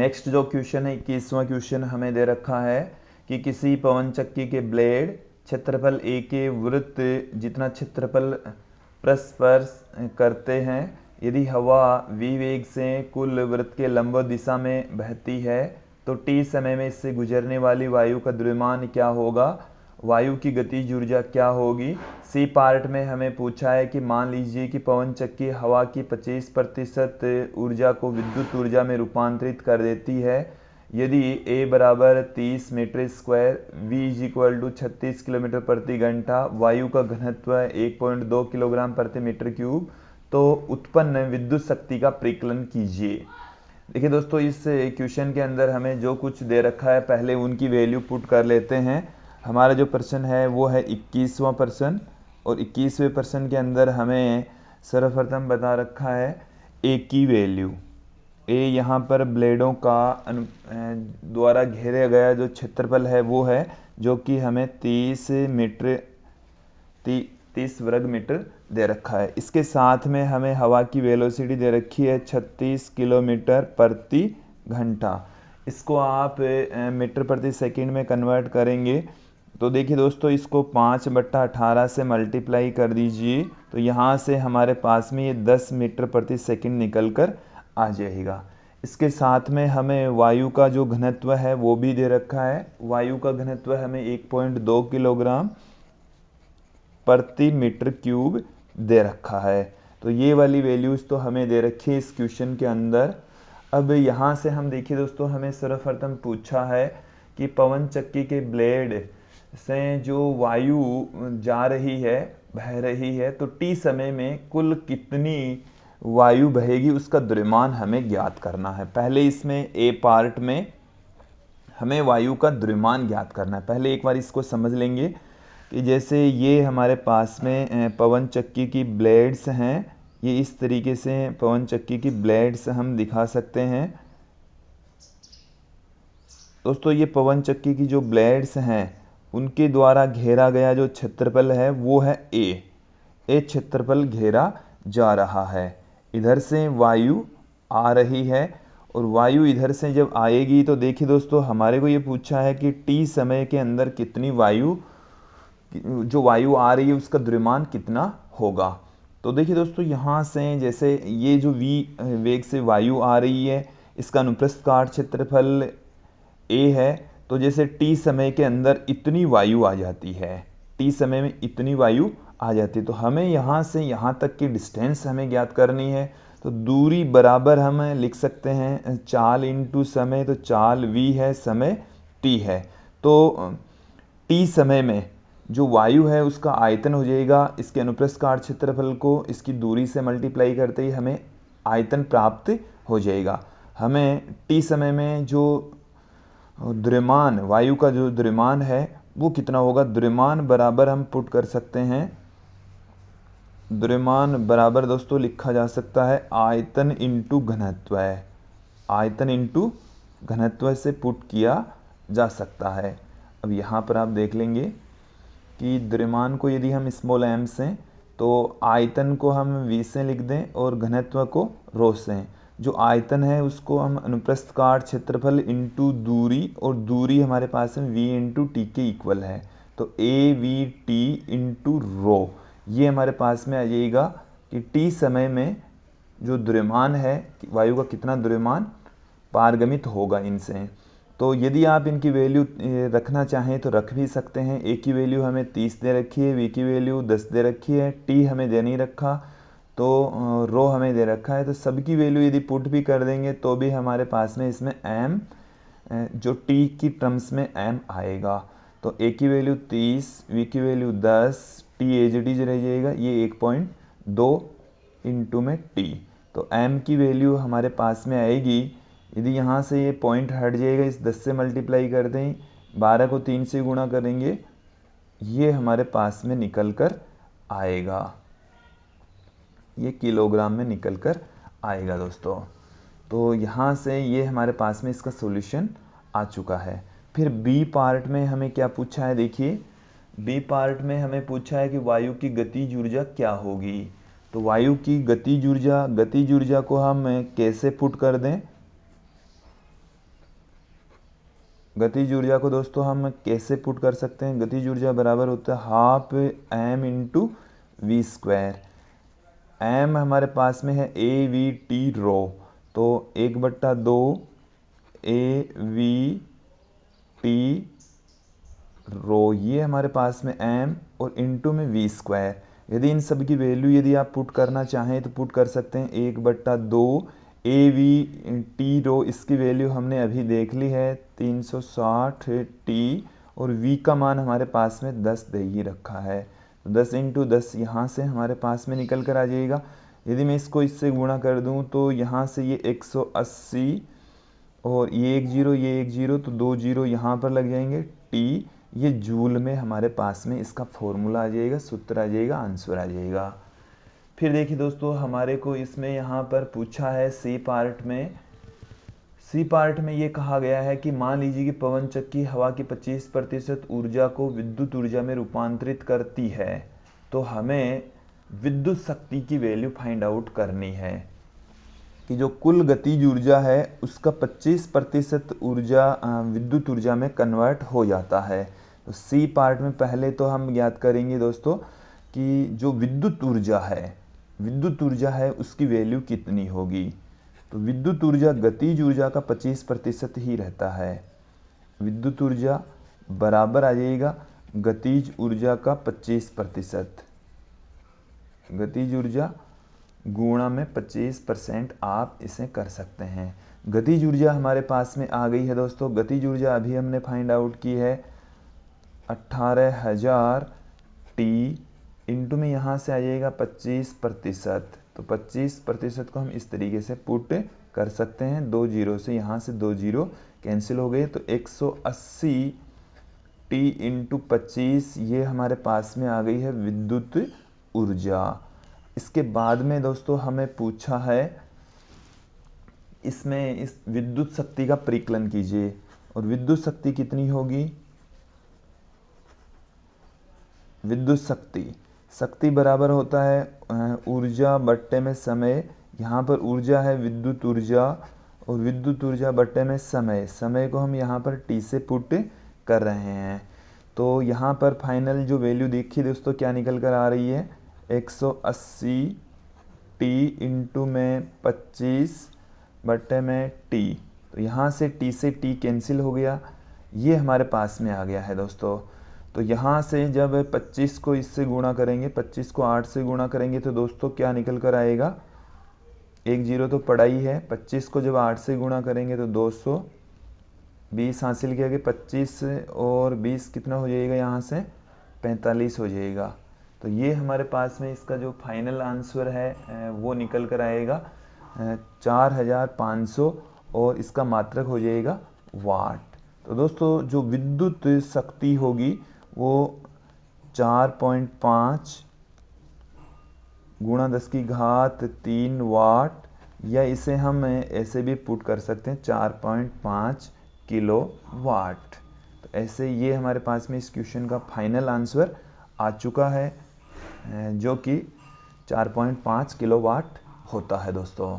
Next जो question है 21वां question हमें दे रखा है कि किसी पवन चक्की के ब्लेड क्षेत्रफल ए के वृत्त जितना क्षेत्रफल प्रस्पर्श करते हैं। यदि हवा v वेग से कुल वृत्त के लंबवत दिशा में बहती है तो t समय में इससे गुजरने वाली वायु का द्रव्यमान क्या होगा, वायु की गतिज ऊर्जा क्या होगी। सी पार्ट में हमें पूछा है कि मान लीजिए कि पवन चक्की हवा की 25% ऊर्जा को विद्युत ऊर्जा में रूपांतरित कर देती है। यदि A बराबर 30 metre square, V is equal to 36 kilometre प्रति घंटा, वायु का घनत्व 1.2 किलोग्राम प्रति मीटर क्यूब, तो उत्पन्न विद्युत शक्ति का परिकलन कीजिए। देखिए दोस्तों, इस क्वेश्चन के अंदर हमें जो कुछ दे रखा है पहले उनकी वैल्यू पुट कर लेते हैं। हमारा जो प्रश्न है वो है 21वां प्रश्न, और 21वें प्रश्न के अंदर हमें सर्वप्रथम बता रखा है ए की वैल्यू। ए यहाँ पर ब्लेडों का द्वारा घेरे गया जो क्षेत्रफल है वो है, जो कि हमें 30 वर्ग मीटर दे रखा है। इसके साथ में हमें हवा की वेलोसिटी दे रखी है 36 किलोमीटर प्रति घंटा। इसको आप मीटर प्रति सेकंड में कन्वर्ट करेंगे तो देखिए दोस्तों, इसको 5/18 से मल्टीप्लाई कर दीजिए तो यहाँ से हमारे पास में ये 10 मीटर प्रति सेकंड निकल कर आ जाएगा। इसके साथ में हमें वायु का जो घनत्व है वो भी दे रखा है। वायु का घनत्व हमें 1.2 किलोग्राम प्रति मीटर क्यूब दे रखा है। तो ये वाली वैल्यूज तो हमें दे रखी है इस क्वेश्चन के अंदर। अब यहाँ से हम देखिए दोस्तों, हमें सर्वप्रथम पूछा है कि पवन चक्की के ब्लेड से जो वायु जा रही है, बह रही है, तो टी समय में कुल कितनी वायु बहेगी उसका द्रव्यमान हमें ज्ञात करना है। पहले इसमें ए पार्ट में हमें वायु का द्रव्यमान ज्ञात करना है। पहले एक बार इसको समझ लेंगे कि जैसे ये हमारे पास में पवन चक्की की ब्लेड्स हैं, ये इस तरीके से पवन चक्की की ब्लेड्स हम दिखा सकते हैं। दोस्तों, ये पवन चक्की की जो ब्लेड्स हैं उनके द्वारा घेरा गया जो क्षेत्रफल है वो है ए क्षेत्रफल घेरा जा रहा है। इधर से वायु आ रही है और वायु इधर से जब आएगी तो देखिए दोस्तों, हमारे को ये पूछा है कि टी समय के अंदर कितनी वायु, जो वायु आ रही है उसका द्रव्यमान कितना होगा। तो देखिए दोस्तों, यहाँ से जैसे ये जो v वेग से वायु आ रही है, इसका अनुप्रस्थ काट क्षेत्रफल a है, तो जैसे t समय के अंदर इतनी वायु आ जाती है, t समय में इतनी वायु आ जाती है, तो हमें यहाँ से यहाँ तक की डिस्टेंस हमें ज्ञात करनी है। तो दूरी बराबर हम लिख सकते हैं चाल इंटू समय, तो चाल v है, समय t है। तो t समय में जो वायु है उसका आयतन हो जाएगा, इसके अनुप्रस्थ काट क्षेत्रफल को इसकी दूरी से मल्टीप्लाई करते ही हमें आयतन प्राप्त हो जाएगा। हमें t समय में जो द्रव्यमान, वायु का जो द्रव्यमान है वो कितना होगा, द्रव्यमान बराबर हम पुट कर सकते हैं, द्रव्यमान बराबर दोस्तों लिखा जा सकता है आयतन इंटू घनत्व है। आयतन इंटू घनत्व से पुट किया जा सकता है। अब यहाँ पर आप देख लेंगे कि द्रव्यमान को यदि हम स्मॉल m से, तो आयतन को हम v से लिख दें और घनत्व को ρ से। जो आयतन है उसको हम अनुप्रस्थ काट क्षेत्रफल इंटू दूरी, और दूरी हमारे पास में v इंटू टी के इक्वल है, तो A V T into rho, ये हमारे पास में आ जाएगा कि टी समय में जो द्रव्यमान है, वायु का कितना द्रव्यमान पारगमित होगा इनसे। तो यदि आप इनकी वैल्यू रखना चाहें तो रख भी सकते हैं। ए की वैल्यू हमें 30 दे रखी है, वी की वैल्यू 10 दे रखी है, टी हमें दे नहीं रखा, तो रो हमें दे रखा है। तो सबकी वैल्यू यदि पुट भी कर देंगे तो भी हमारे पास में इसमें एम, जो टी की टर्म्स में एम आएगा। तो ए की वैल्यू 30, वी की value 10, T as it is रह जाएगा, ये 1.2 इंटू में टी। तो एम की वैल्यू हमारे पास में आएगी, यदि यहाँ से ये पॉइंट हट जाएगा, इस 10 से मल्टीप्लाई कर दें, 12 को 3 से गुणा करेंगे, ये हमारे पास में निकल कर आएगा, ये किलोग्राम में निकल कर आएगा दोस्तों। तो यहाँ से ये हमारे पास में इसका सॉल्यूशन आ चुका है। फिर बी पार्ट में हमें क्या पूछा है, देखिए बी पार्ट में हमें पूछा है कि वायु की गतिज ऊर्जा क्या होगी। तो वायु की गतिज ऊर्जा को हम कैसे पुट कर दें, गतिज ऊर्जा को दोस्तों हम कैसे पुट कर सकते हैं? गतिज ऊर्जा बराबर होता है half m into V square. m हमारे पास में है ए वी टी रो, तो 1/2 ए वी टी रो, ये हमारे पास में m और इंटू में वी स्क्वायर। यदि इन सब की वैल्यू यदि आप पुट करना चाहें तो पुट कर सकते हैं 1/2 ए वी टी रो, इसकी वैल्यू हमने अभी देख ली है 360 टी, और v का मान हमारे पास में 10 दे ही रखा है, तो 10 इंटू 10 यहाँ से हमारे पास में निकल कर आ जाएगा। यदि मैं इसको इससे गुणा कर दूँ तो यहाँ से ये 180 और ये एक जीरो तो 2 जीरो यहाँ पर लग जाएंगे, टी ये जूल में हमारे पास में इसका फॉर्मूला आ जाएगा, सूत्र आ जाएगा, आंसर आ जाएगा। फिर देखिए दोस्तों, हमारे को इसमें यहाँ पर पूछा है सी पार्ट में ये कहा गया है कि मान लीजिए कि पवन चक्की हवा की 25% ऊर्जा को विद्युत ऊर्जा में रूपांतरित करती है, तो हमें विद्युत शक्ति की वैल्यू फाइंड आउट करनी है कि जो कुल गतिज ऊर्जा है उसका 25% ऊर्जा विद्युत ऊर्जा में कन्वर्ट हो जाता है। तो सी पार्ट में पहले तो हम ज्ञात करेंगे दोस्तों कि जो विद्युत ऊर्जा है उसकी वैल्यू कितनी होगी। तो विद्युत ऊर्जा गतिज ऊर्जा का 25% ही रहता है। विद्युत ऊर्जा बराबर आ जाएगा गतिज ऊर्जा का 25%, गतिज ऊर्जा गुणा में 25% आप इसे कर सकते हैं। गतिज ऊर्जा हमारे पास में आ गई है दोस्तों। गतिज ऊर्जा अभी हमने फाइंड आउट की है 18,000 टी, इंटू में यहाँ से आ जाएगा 25%, तो 25% को हम इस तरीके से पुट कर सकते हैं। 2 जीरो से यहाँ से 2 जीरो कैंसिल हो गए, तो 180 टी इंटू 25 ये हमारे पास में आ गई है विद्युत ऊर्जा। इसके बाद में दोस्तों हमें पूछा है इसमें इस विद्युत शक्ति का परिकलन कीजिए, और विद्युत शक्ति कितनी होगी? विद्युत शक्ति बराबर होता है ऊर्जा बट्टे में समय। यहाँ पर ऊर्जा है विद्युत ऊर्जा, और विद्युत ऊर्जा बट्टे में समय को हम यहाँ पर टी से पुट कर रहे हैं। तो यहाँ पर फाइनल जो वैल्यू देखिए दोस्तों क्या निकल कर आ रही है, 180 टी इंटू में 25 बट्टे में टी, तो यहाँ से टी कैंसिल हो गया, ये हमारे पास में आ गया है दोस्तों। तो यहाँ से जब 25 को इससे गुणा करेंगे, 25 को 8 से गुणा करेंगे तो दोस्तों क्या निकल कर आएगा, 1 जीरो तो पड़ा ही है। 25 को जब 8 से गुणा करेंगे तो 220 हासिल किया गया, 25 और 20 कितना हो जाएगा, यहाँ से 45 हो जाएगा। तो ये हमारे पास में इसका जो फाइनल आंसर है वो निकल कर आएगा 4500, और इसका मात्रक हो जाएगा वाट। तो दोस्तों जो विद्युत शक्ति होगी वो 4.5 गुणा 10⁻³ वाट, या इसे हम ऐसे भी पुट कर सकते हैं 4.5 किलो वाट। तो ऐसे ये हमारे पास में इस क्वेश्चन का फाइनल आंसर आ चुका है, जो कि 4.5 किलोवाट होता है दोस्तों।